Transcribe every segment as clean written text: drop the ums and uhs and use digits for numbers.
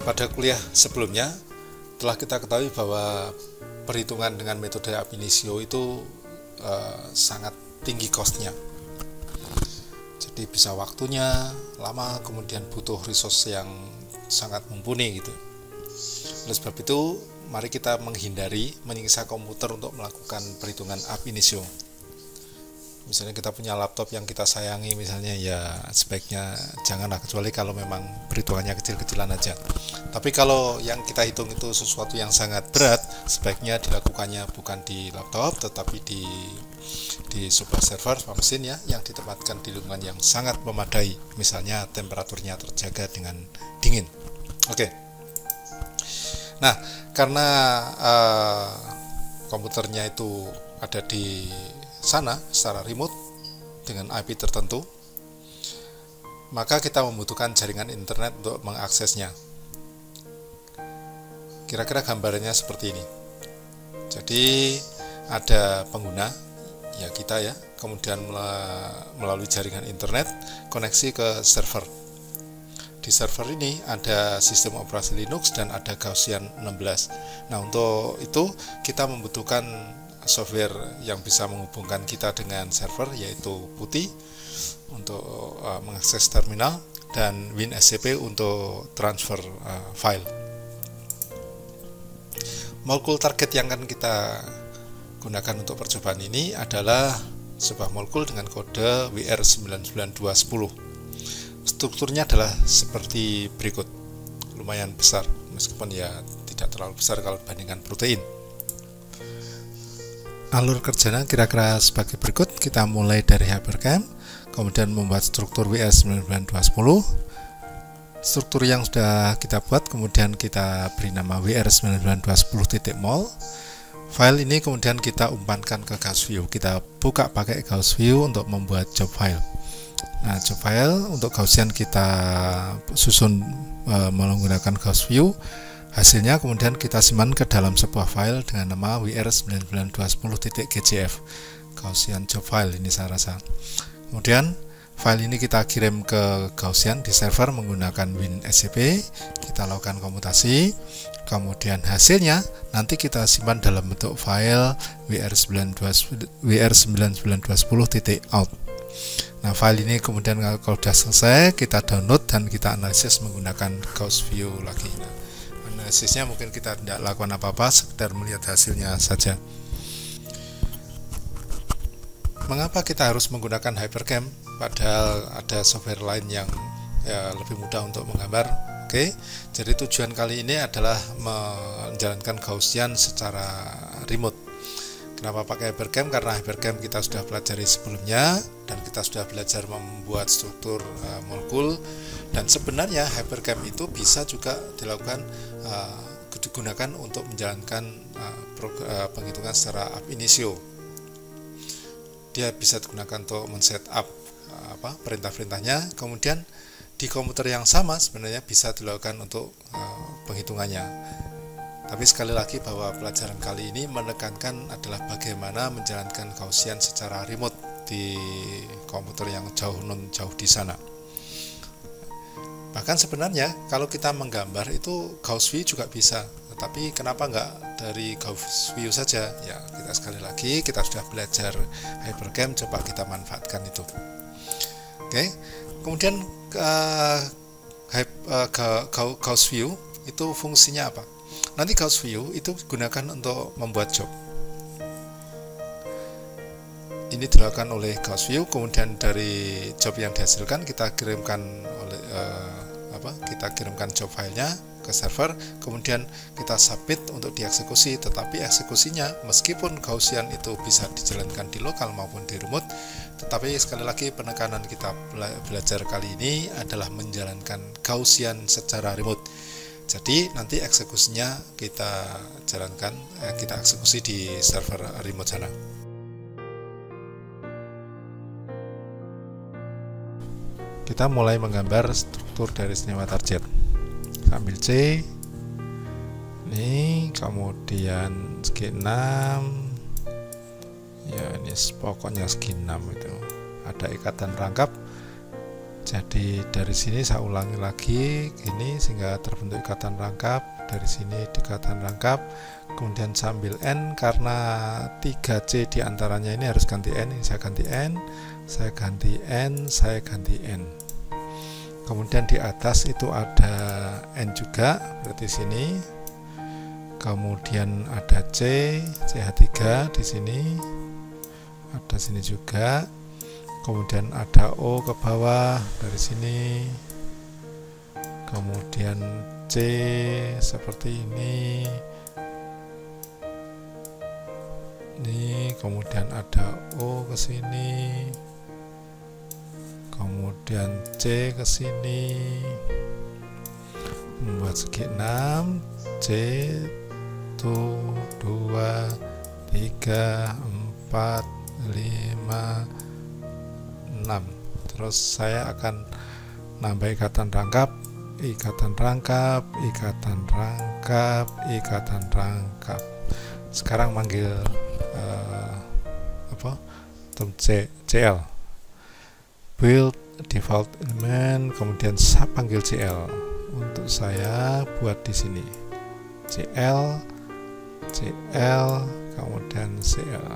Pada kuliah sebelumnya telah kita ketahui bahwa perhitungan dengan metode ab initio itu sangat tinggi cost-nya. Jadi bisa waktunya lama, kemudian butuh resource yang sangat mumpuni gitu. Oleh sebab itu, mari kita menghindari menyiksa komputer untuk melakukan perhitungan ab initio. Misalnya kita punya laptop yang kita sayangi, misalnya, ya sebaiknya janganlah, kecuali kalau memang perhitungannya kecil-kecilan aja. Tapi kalau yang kita hitung itu sesuatu yang sangat berat, sebaiknya dilakukannya bukan di laptop, tetapi di sebuah server, sebuah mesin ya, yang ditempatkan di lingkungan yang sangat memadai, misalnya temperaturnya terjaga dengan dingin. Oke. Nah, karena komputernya itu ada di sana secara remote dengan IP tertentu, maka kita membutuhkan jaringan internet untuk mengaksesnya. Kira-kira gambarannya seperti ini. Jadi ada pengguna, ya kita ya, kemudian melalui jaringan internet koneksi ke server. Di server ini ada sistem operasi Linux dan ada Gaussian 16. Nah, untuk itu kita membutuhkan software yang bisa menghubungkan kita dengan server, yaitu PuTTY untuk mengakses terminal dan WinSCP untuk transfer file. Molekul target yang akan kita gunakan untuk percobaan ini adalah sebuah molekul dengan kode WR99210. Strukturnya adalah seperti berikut, lumayan besar, meskipun ya tidak terlalu besar kalau dibandingkan protein. Alur kerjanya kira-kira sebagai berikut. Kita mulai dari HyperCamp, kemudian membuat struktur WR99210. Struktur yang sudah kita buat kemudian kita beri nama WR99210.mol. File ini kemudian kita umpankan ke Gauss View. Kita buka pakai Gauss View untuk membuat job file. Nah, job file untuk Gaussian kita susun menggunakan Gauss View. Hasilnya kemudian kita simpan ke dalam sebuah file dengan nama WR99210.gcf, Gaussian job file ini saya rasa. Kemudian file ini kita kirim ke Gaussian di server menggunakan WinSCP, kita lakukan komutasi, kemudian hasilnya nanti kita simpan dalam bentuk file WR99210.out. Nah, file ini kemudian kalau sudah selesai kita download dan kita analisis menggunakan Gauss View lagi. Analisisnya mungkin kita tidak lakukan apa-apa, sekedar melihat hasilnya saja. Mengapa kita harus menggunakan HyperCamp padahal ada software lain yang lebih mudah untuk menggambar? Oke, jadi tujuan kali ini adalah menjalankan Gaussian secara remote. Kenapa pakai HyperCamp? Karena HyperCamp kita sudah pelajari sebelumnya dan kita sudah belajar membuat struktur molekul, dan sebenarnya HyperCamp itu bisa juga digunakan untuk menjalankan penghitungan secara ab initio. Dia bisa digunakan untuk men-set up perintah-perintahnya, kemudian di komputer yang sama sebenarnya bisa dilakukan untuk penghitungannya. Tapi sekali lagi bahwa pelajaran kali ini menekankan adalah bagaimana menjalankan Gaussian secara remote di komputer yang jauh di sana. Bahkan sebenarnya kalau kita menggambar itu Gauss View juga bisa, tetapi kenapa enggak dari Gauss View saja? Ya, kita sekali lagi kita sudah belajar HyperCamp, coba kita manfaatkan itu. Oke, kemudian Gauss View itu fungsinya apa? Nanti Gauss View itu gunakan untuk membuat job. Ini dilakukan oleh Gauss View, kemudian dari job yang dihasilkan kita kirimkan job filenya ke server, kemudian kita submit untuk dieksekusi. Tetapi eksekusinya meskipun Gaussian itu bisa dijalankan di lokal maupun di remote, tetapi sekali lagi penekanan kita belajar kali ini adalah menjalankan Gaussian secara remote. Jadi nanti eksekusinya kita jalankan, kita eksekusi di server remote sana. Kita mulai menggambar struktur dari senyawa target. Ambil C, ini kemudian segi 6, ya ini pokoknya segi 6 itu. Ada ikatan rangkap Jadi dari sini saya ulangi lagi gini sehingga terbentuk ikatan rangkap. Dari sini di ikatan rangkap, kemudian saya ambil N karena 3C diantaranya ini harus ganti N. Ini saya ganti N, saya ganti N, saya ganti N. Kemudian di atas itu ada N juga, berarti sini. Kemudian ada C, CH3 di sini. Ada sini juga. Kemudian ada O ke bawah dari sini, kemudian C seperti ini, kemudian ada O ke sini, kemudian C ke sini, membuat segi 6, C 1, 2, 3, 4, 5, 6. Terus saya akan nambah ikatan rangkap, ikatan rangkap, ikatan rangkap, ikatan rangkap. Sekarang manggil CL, build default element, kemudian saya panggil CL. Untuk saya buat di sini CL, kemudian CL.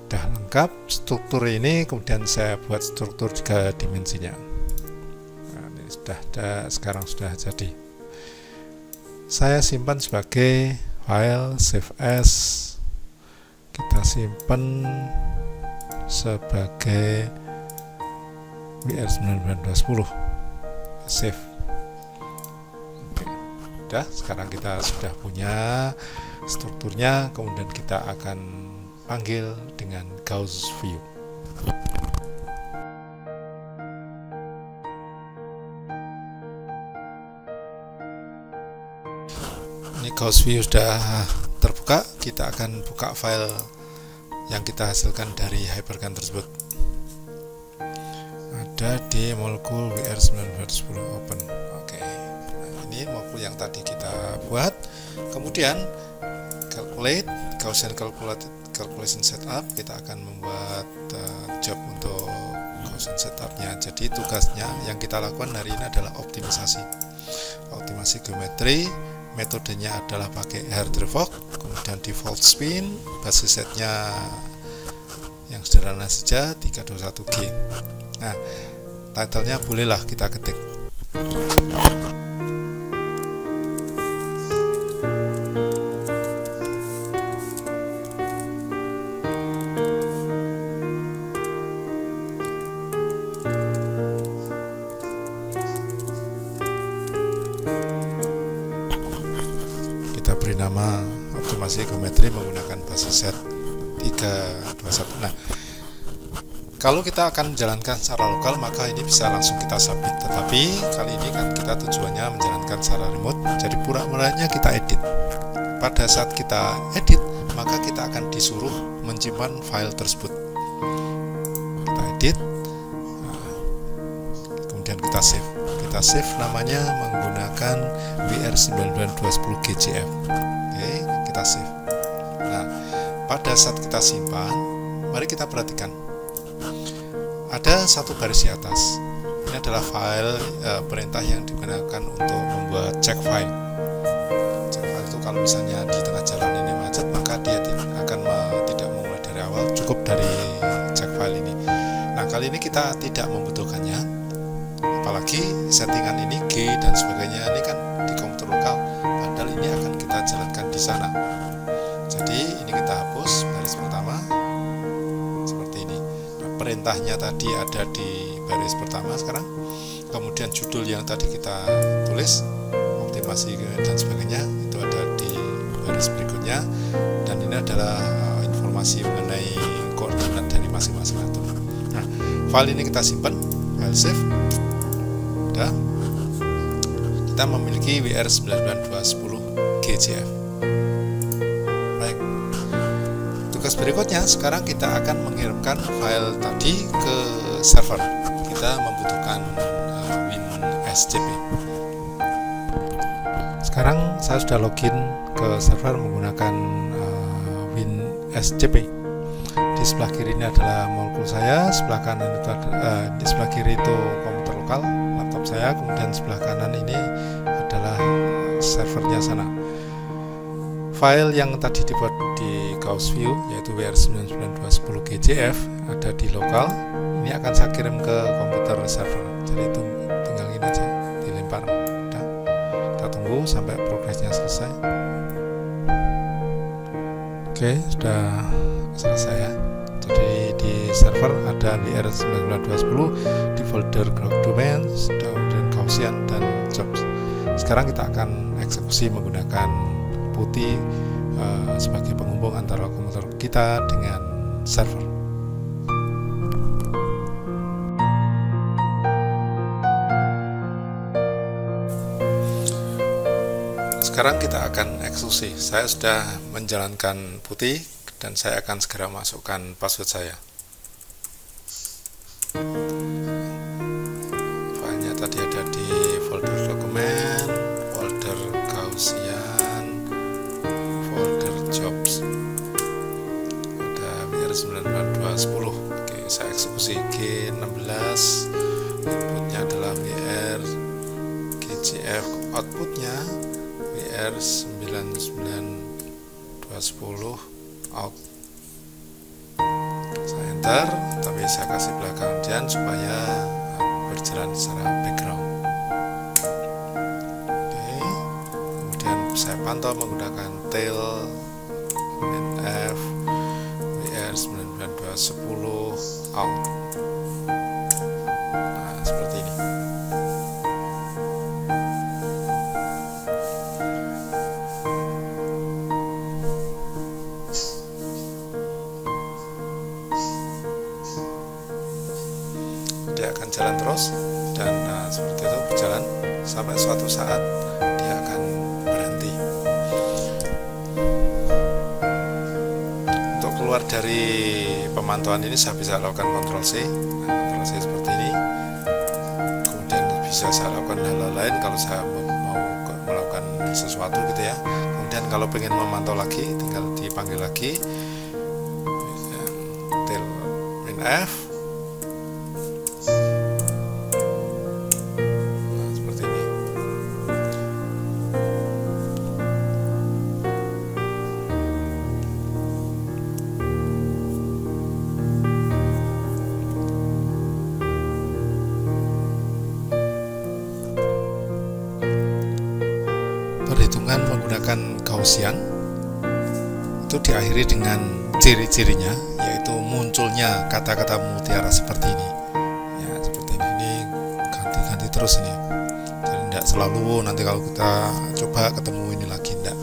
Sudah lengkap struktur ini, kemudian saya buat struktur juga dimensinya. Nah, ini sudah ada, sekarang sudah jadi. Saya simpan sebagai file save as, kita simpan sebagai WR9210 save. Oke. Sudah, sekarang kita sudah punya strukturnya, kemudian kita akan panggil dengan Gauss view. Ini Gauss view sudah terbuka. Kita akan buka file yang kita hasilkan dari HyperCAM tersebut. Ada di molekul WR9210 open. Oke. Nah, ini molekul yang tadi kita buat. Kemudian calculate Gaussian calculation setup, kita akan membuat job untuk Gaussian setupnya. Jadi tugasnya yang kita lakukan hari ini adalah optimasi geometri. Metodenya adalah pakai Hartree-Fock, kemudian default spin, basis setnya yang sederhana saja 321G. Nah, titlenya bolehlah kita ketik. Beri nama optimasi geometri menggunakan basis set 321. Nah, kalau kita akan menjalankan secara lokal maka ini bisa langsung kita submit, tetapi kali ini kan kita tujuannya menjalankan secara remote, jadi pura-puranya kita edit. Pada saat kita edit maka kita akan disuruh menyimpan file tersebut. Kita edit, kemudian kita save. Kita save namanya menggunakan WR9210GCF. Oke, kita save. Nah, pada saat kita simpan, mari kita perhatikan. Ada satu baris di atas. Ini adalah file perintah yang digunakan untuk membuat check file. Check file itu kalau misalnya di tengah jalan ini macet, maka dia akan tidak memulai dari awal, cukup dari check file ini. Nah, kali ini kita tidak membutuhkannya. Apalagi settingan ini G dan sebagainya ini kan di komputer lokal, padahal ini akan kita jalankan di sana. Jadi ini kita hapus baris pertama seperti ini. Nah, perintahnya tadi ada di baris pertama sekarang, kemudian judul yang tadi kita tulis optimasi dan sebagainya itu ada di baris berikutnya, dan ini adalah informasi mengenai koordinat dari masing-masing atom. Nah, file ini kita simpan, file save. Dan kita memiliki WR9210GCF. Baik, tugas berikutnya sekarang kita akan mengirimkan file tadi ke server. Kita membutuhkan WinSCP. Sekarang saya sudah login ke server menggunakan WinSCP. Di di sebelah kiri ini adalah molekul saya, sebelah kanan itu di sebelah kiri itu komputer lokal laptop saya, kemudian sebelah kanan ini adalah servernya sana. File yang tadi dibuat di Gauss View yaitu WR99210GJF ada di lokal, ini akan saya kirim ke komputer server. Jadi itu tinggal gini aja, dilempar. Udah. Kita tunggu sampai progresnya selesai. Oke, sudah selesai ya. Jadi di server ada WR99210 di folder Grok Domains, kemudian Gaussian dan Jobs. Sekarang kita akan eksekusi menggunakan putih sebagai penghubung antara komputer kita dengan server. Sekarang kita akan eksekusi. Saya sudah menjalankan putih dan saya akan segera masukkan password saya. Filenya tadi ada di folder dokumen, folder Gaussian, folder Jobs. Ada WR99210. Oke, saya eksekusi G16. Inputnya adalah WR GJF, outputnya WR99210 out. Saya enter, tapi saya kasih belakang dan supaya berjalan secara background. Oke, kemudian saya pantau menggunakan tail minf WR99210 out. Nah, seperti ini. Dia akan jalan terus dan seperti itu berjalan sampai suatu saat dia akan berhenti. Untuk keluar dari pemantauan ini saya bisa lakukan Ctrl C, Ctrl C seperti ini. Kemudian bisa saya lakukan hal lain kalau saya mau melakukan sesuatu gitu ya. Kemudian kalau pengen memantau lagi tinggal dipanggil lagi tail minf. Perhitungan menggunakan Gaussian itu diakhiri dengan ciri-cirinya, yaitu munculnya kata-kata mutiara seperti ini ya, seperti ini ganti-ganti terus ini, jadi tidak selalu nanti kalau kita coba ketemu ini lagi, tidak.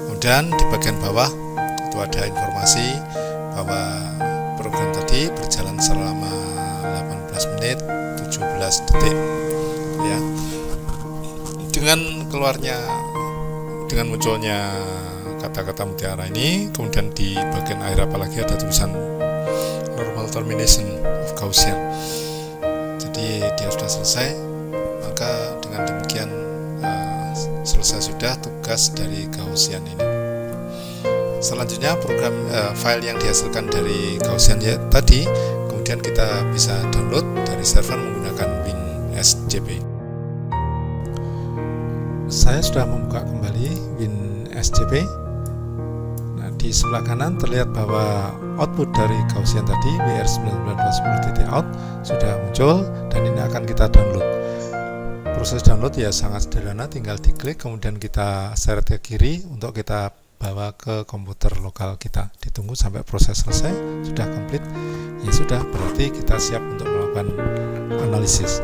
Kemudian di bagian bawah itu ada informasi bahwa program tadi berjalan selama 18 menit 17 detik ya. Dengan munculnya kata-kata mutiara ini, kemudian di bagian akhir apalagi ada tulisan normal termination of Gaussian. Jadi dia sudah selesai, maka dengan demikian selesai sudah tugas dari Gaussian ini. Selanjutnya program file yang dihasilkan dari Gaussian ya tadi, kemudian kita bisa download dari server menggunakan WinSJP. Saya sudah membuka kembali WinSJP. Nah, di sebelah kanan terlihat bahwa output dari Gaussian tadi WR99210.out sudah muncul dan ini akan kita download. Proses download ya sangat sederhana, tinggal diklik kemudian kita seret ke kiri untuk kita bawa ke komputer lokal kita. Ditunggu sampai proses selesai, sudah komplit. Ya sudah, berarti kita siap untuk melakukan analisis.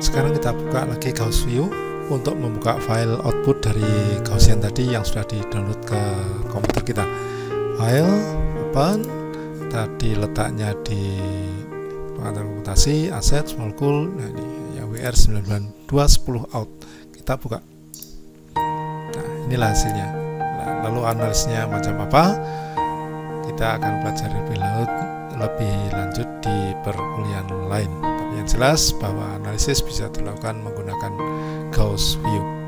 Sekarang kita buka lagi Gauss View untuk membuka file output dari Gaussian tadi yang sudah di-download ke komputer kita. File, open, tadi letaknya di pengantar komputasi, aset, molekul, nah ini ya WR99210 out. Kita buka. Nah, inilah hasilnya. Nah, lalu analisisnya macam apa? Kita akan pelajari lebih lanjut di perkuliahan lain. Yang jelas bahwa analisis bisa dilakukan menggunakan Gauss View.